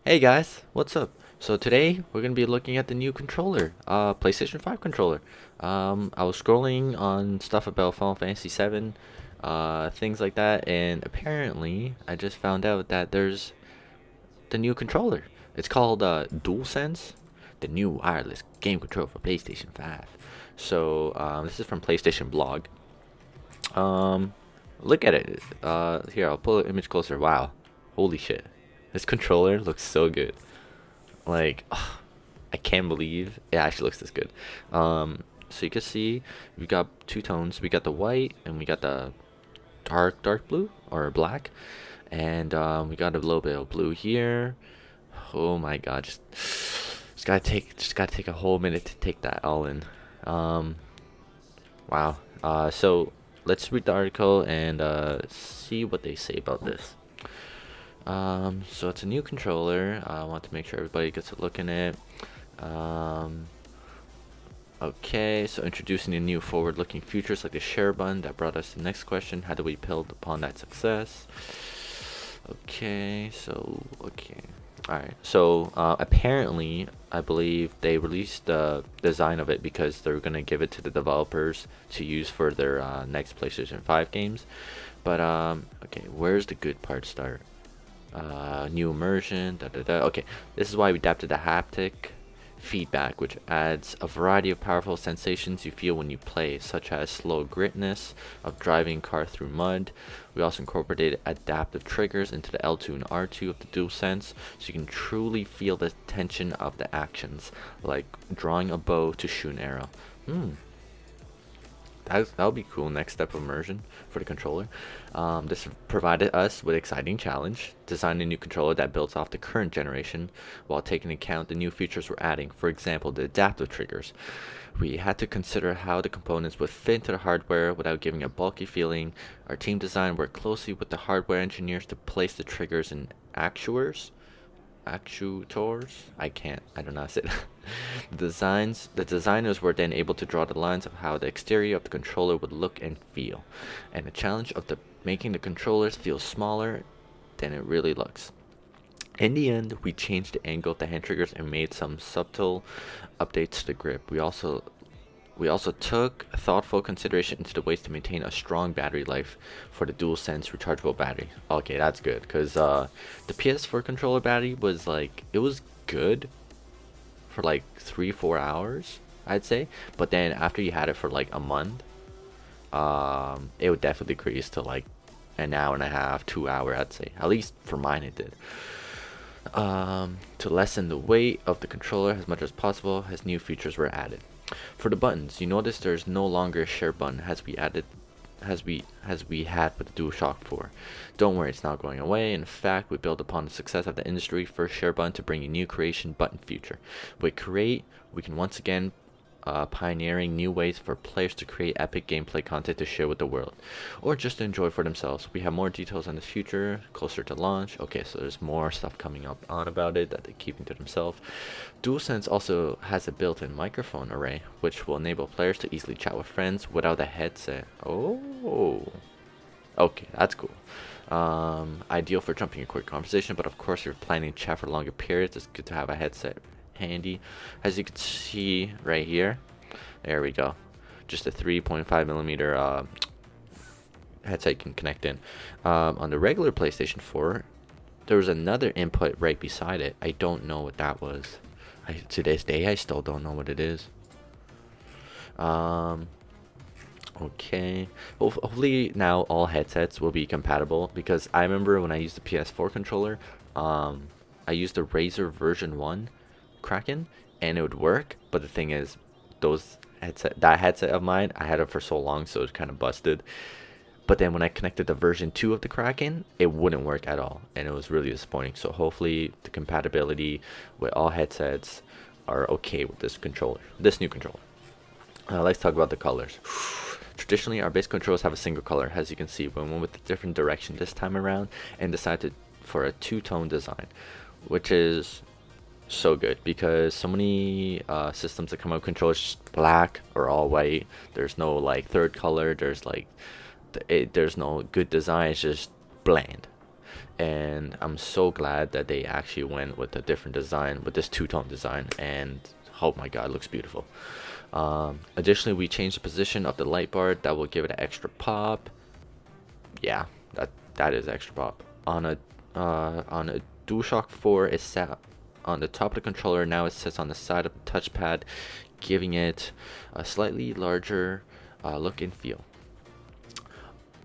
Hey guys, what's up? So today we're gonna be looking at the new controller, PlayStation 5 controller. I was scrolling on stuff about Final Fantasy 7, things like that, and apparently I just found out that there's the new controller. It's called DuelSense, the new wireless game controller for PlayStation 5. So this is from PlayStation Blog. Um, Look at it. Here I'll pull the image closer. Wow, holy shit, this controller looks so good. Like, I can't believe it actually looks this good. So you can see we got two tones. We got the white and we got the dark blue or black, and we got a little bit of blue here. Oh my god, just gotta take a whole minute to take that all in. Um, wow. So let's read the article and see what they say about this. So it's a new controller. I want to make sure everybody gets a look in it. Um, okay, so introducing the new forward-looking features like the share button that brought us to the next question. How do we build upon that success? Okay, okay. Alright, so apparently, I believe they released the design of it because they're going to give it to the developers to use for their next PlayStation 5 games. But, okay, where's the good part start? New immersion, Okay, this is why we adapted the haptic feedback, which adds a variety of powerful sensations you feel when you play, such as slow gritness of driving car through mud. We also incorporated adaptive triggers into the L2 and R2 of the DualSense, so you can truly feel the tension of the actions, like drawing a bow to shoot an arrow. That'll be cool. Next step of immersion for the controller. This provided us with exciting challenge, designing a new controller that builds off the current generation while taking into account the new features we're adding. For example, the adaptive triggers. We had to consider how the components would fit into the hardware without giving a bulky feeling. Our team design worked closely with the hardware engineers to place the triggers in actuators. I don't know how to say it. The designers were then able to draw the lines of how the exterior of the controller would look and feel, and the challenge of making the controllers feel smaller than it really looks. In the end, we changed the angle of the hand triggers and made some subtle updates to the grip. We also took thoughtful consideration into the ways to maintain a strong battery life for the DualSense rechargeable battery. Okay, that's good, because the PS4 controller battery was it was good for like 3-4 hours, I'd say. But then after you had it for like a month, it would definitely decrease to like an hour and a half, 2 hour, I'd say. At least for mine, it did. To lessen the weight of the controller as much as possible, as new features were added. For the buttons, you notice there's no longer a share button as we had with the DualShock 4. Don't worry, it's not going away. In fact, we build upon the success of the industry first share button to bring a new creation button feature. With Create, we can once again pioneering new ways for players to create epic gameplay content to share with the world, or just to enjoy for themselves. We have more details on the future closer to launch. Okay, so there's more stuff coming up on about it that they're keeping to themselves. DualSense also has a built-in microphone array, which will enable players to easily chat with friends without a headset. Oh, okay, that's cool. Ideal for jumping a quick conversation, but of course, if you're planning to chat for longer periods, it's good to have a headset handy. As you can see right here, there we go, just a 3.5 millimeter headset you can connect in. On the regular PlayStation 4, there was another input right beside it. I don't know what that was. To this day, I still don't know what it is. Okay, hopefully now all headsets will be compatible, because I remember when I used the PS4 controller, I used the Razer version 1 Kraken, and it would work. But the thing is, that headset of mine, I had it for so long, so it kind of busted. But then when I connected the version 2 of the Kraken, it wouldn't work at all, and it was really disappointing. So hopefully the compatibility with all headsets are okay with this new controller. Let's talk about the colors. Traditionally, our base controllers have a single color. As you can see, we went with a different direction this time around and decided for a two-tone design, which is so good, because so many systems that come out with controllers just black or all white. There's no like third color. There's no good design. It's just bland. and I'm so glad that they actually went with a different design, with this two-tone design, and oh my god, it looks beautiful. Additionally, we changed the position of the light bar. That will give it an extra pop. Yeah, that is extra pop. On a DualShock 4, it sat on the top of the controller. Now it sits on the side of the touchpad, giving it a slightly larger look and feel.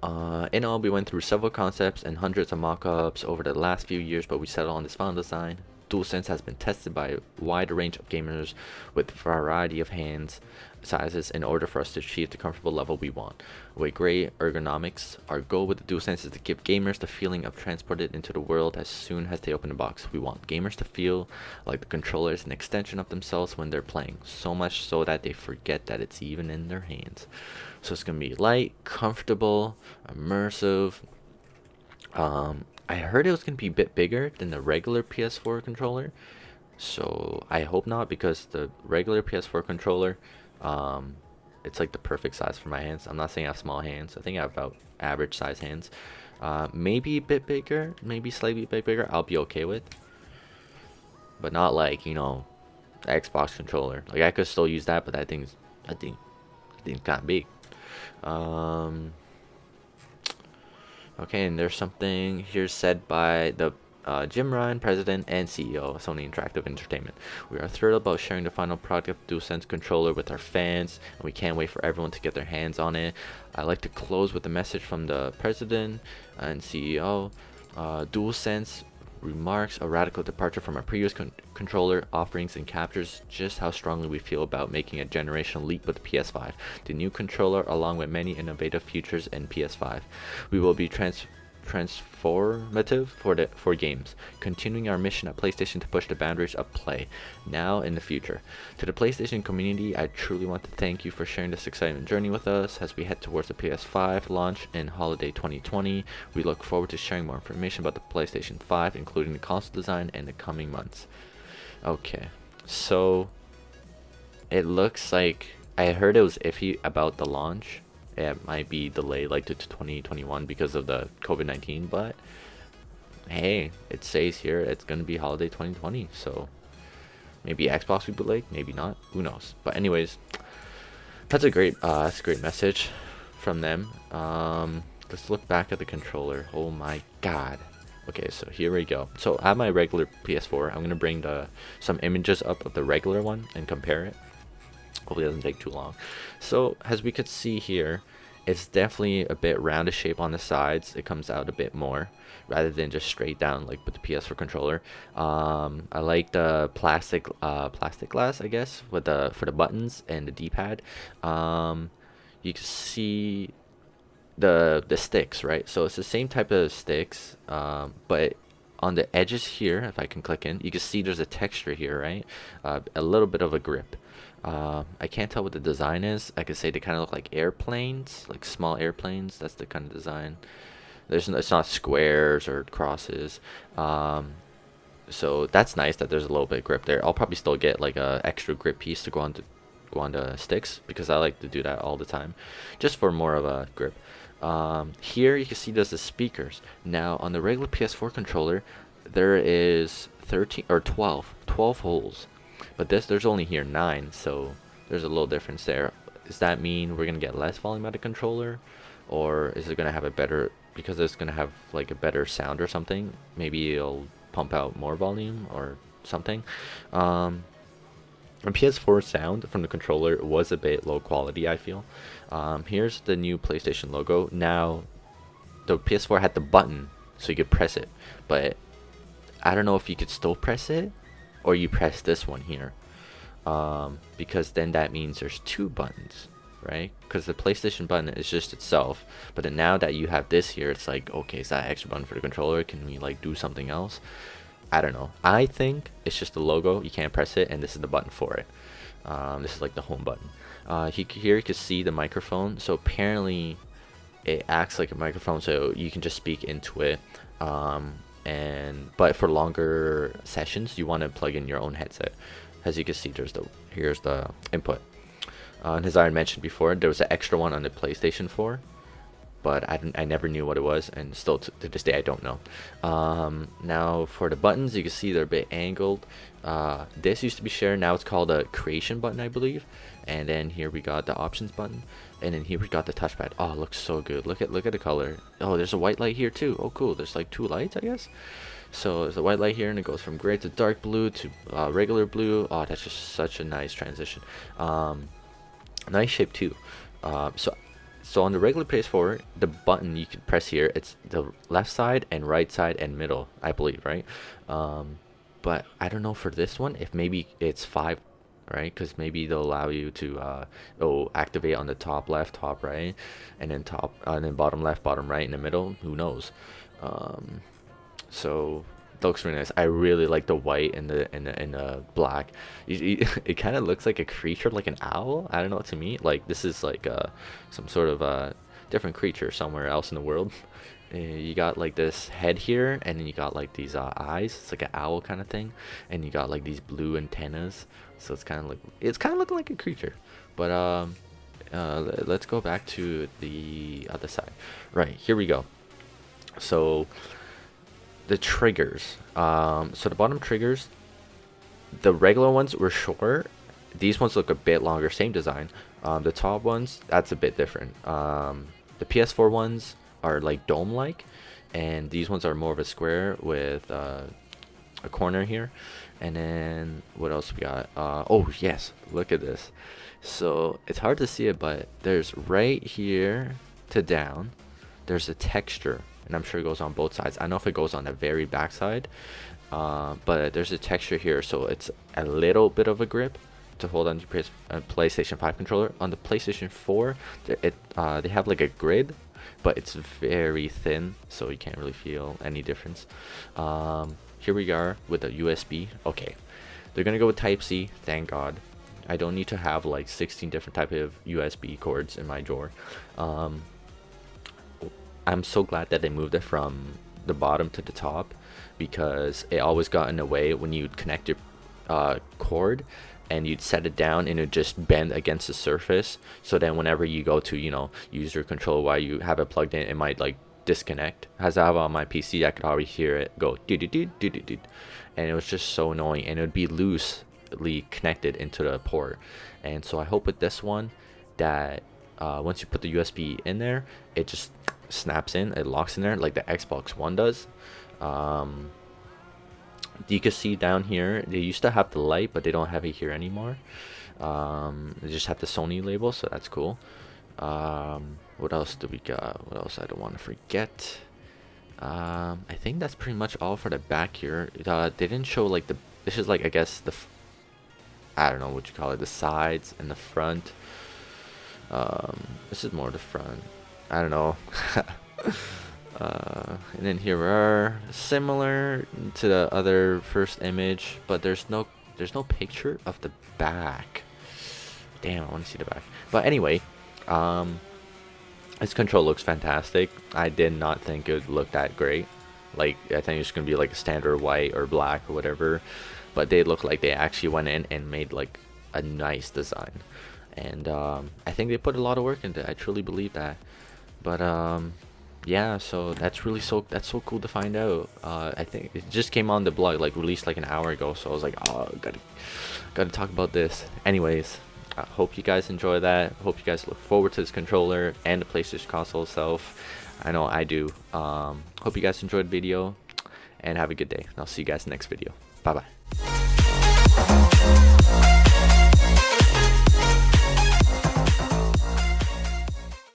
In all, we went through several concepts and hundreds of mock-ups over the last few years, but we settled on this final design. DualSense has been tested by a wide range of gamers with a variety of hands sizes in order for us to achieve the comfortable level we want. With great ergonomics, our goal with the DualSense is to give gamers the feeling of transported into the world as soon as they open the box. We want gamers to feel like the controller is an extension of themselves when they're playing, so much so that they forget that it's even in their hands. So it's going to be light, comfortable, immersive. I heard it was going to be a bit bigger than the regular PS4 controller, so I hope not, because the regular PS4 controller, it's like the perfect size for my hands. I'm not saying I have small hands. I think I have about average size hands. Maybe a bit bigger, maybe slightly bit bigger, I'll be okay with, but not like, you know, the Xbox controller. Like, I could still use that, but I think it's kind of big. Okay, and there's something here said by the Jim Ryan, President and CEO of Sony Interactive Entertainment. We are thrilled about sharing the final product of DualSense controller with our fans, and we can't wait for everyone to get their hands on it. I'd like to close with a message from the President and CEO. DualSense remarks a radical departure from our previous controller offerings and captures just how strongly we feel about making a generational leap with the PS5. The new controller, along with many innovative features in PS5, we will be transformative for games, continuing our mission at PlayStation to push the boundaries of play, now and in the future. To the PlayStation community, I truly want to thank you for sharing this exciting journey with us as we head towards the PS5 launch in holiday 2020. We look forward to sharing more information about the PlayStation 5, including the console design, in the coming months. Okay, so it looks like, I heard it was iffy about the launch. It might be delayed like to 2021 because of the COVID-19, but hey, it says here it's gonna be holiday 2020, so maybe Xbox will be delayed, maybe not, who knows. But anyways, that's a great message from them. Let's look back at the controller. Oh my god. Okay, so here we go. So I have my regular PS4. I'm gonna bring some images up of the regular one and compare it. Hopefully it doesn't take too long. So as we could see here, it's definitely a bit rounded shape on the sides. It comes out a bit more rather than just straight down like with the PS4 controller. I like the plastic glass, I guess, with for the buttons and the D-pad. You can see the sticks, right? So it's the same type of sticks, but on the edges here, if I can click in, you can see there's a texture here, right? A little bit of a grip. I can't tell what the design is. I could say they kind of look like airplanes, like small airplanes. That's the kind of design. It's not squares or crosses. So that's nice that there's a little bit of grip there. I'll probably still get like a extra grip piece to go on the sticks, because I like to do that all the time, just for more of a grip. Here you can see there's the speakers. Now on the regular PS4 controller, there is 13 or 12 holes. But there's only here 9, so there's a little difference there. Does that mean we're gonna get less volume out of the controller, or is it gonna have a better, because it's gonna have like a better sound or something? Maybe it'll pump out more volume or something. The PS4 sound from the controller was a bit low quality, I feel. Here's the new PlayStation logo. Now, the PS4 had the button, so you could press it, but I don't know if you could still press it, or you press this one here, because then that means there's 2 buttons, right? Because the PlayStation button is just itself, but then now that you have this here, it's like, okay, is that extra button for the controller? Can we like do something else? I don't know. I think it's just the logo, you can't press it, and this is the button for it. This is like the home button. Here you can see the microphone. So apparently it acts like a microphone, so you can just speak into it. But for longer sessions, you want to plug in your own headset. As you can see, here's the input. And as I mentioned before, there was an extra one on the PlayStation 4. but I never knew what it was, and still to this day I don't know. Now for the buttons, you can see they're a bit angled. This used to be share, now it's called a creation button, I believe. And then here we got the options button, and then here we got the touchpad. Oh, it looks so good. Look at the color. Oh, there's a white light here too. Oh, cool. There's like 2 lights, I guess. So there's a white light here, and it goes from gray to dark blue to regular blue. Oh, that's just such a nice transition. Nice shape too. So on the regular PS4, the button you can press here, it's the left side and right side and middle, I believe, right? But I don't know for this one if maybe it's 5, right? Because maybe they'll allow you to activate on the top left, top right, and then bottom left, bottom right, in the middle. Who knows? So it looks really nice. I really like the white and the black. It kind of looks like a creature, like an owl. I don't know, to me, like this is like some sort of different creature somewhere else in the world. You got like this head here, and then you got like these eyes. It's like an owl kind of thing, and you got like these blue antennas. So it's kind of looking like a creature. But let's go back to the other side. Right, here we go. So the triggers. So the bottom triggers, the regular ones were short. These ones look a bit longer, same design. The top ones, that's a bit different. The PS4 ones are like dome-like, and these ones are more of a square with a corner here. And then what else we got? Oh yes, look at this. So it's hard to see it, but there's right here to down, there's a texture, and I'm sure it goes on both sides. I don't know if it goes on the very back side, but there's a texture here, so it's a little bit of a grip to hold on to PlayStation 5 controller. On the PlayStation 4, they have like a grid, but it's very thin, so you can't really feel any difference. Here we are with a USB. Okay, they're gonna go with Type-C, thank God. I don't need to have like 16 different type of USB cords in my drawer. I'm so glad that they moved it from the bottom to the top, because it always got in the way when you'd connect your cord and you'd set it down and it would just bend against the surface. So then whenever you go to, use your controller while you have it plugged in, it might like disconnect. As I have on my PC, I could already hear it go do, and it was just so annoying, and it would be loosely connected into the port. And so I hope with this one that once you put the USB in there, it just snaps in, it locks in there like the Xbox One does. You can see down here, they used to have the light, but they don't have it here anymore. They just have the Sony label, so that's cool. What else do we got? What else I don't want to forget? I think that's pretty much all for the back here. They didn't show like this is like, I guess I don't know what you call it, the sides and the front. This is more the front, I don't know. And then here we are, similar to the other first image, but there's no picture of the back. Damn, I want to see the back. But anyway, this control looks fantastic. I did not think it would look that great. Like, I think it's gonna be like a standard white or black or whatever, but they look like they actually went in and made like a nice design. And I think they put a lot of work into it. I truly believe that. But yeah, so that's so cool to find out. I think it just came on the blog, like released like an hour ago, so I was like, oh, gotta talk about this. Anyways, I hope you guys enjoy that. Hope you guys look forward to this controller and the PlayStation console itself. I know I do. Hope you guys enjoyed the video, and have a good day. I'll see you guys next video. Bye bye.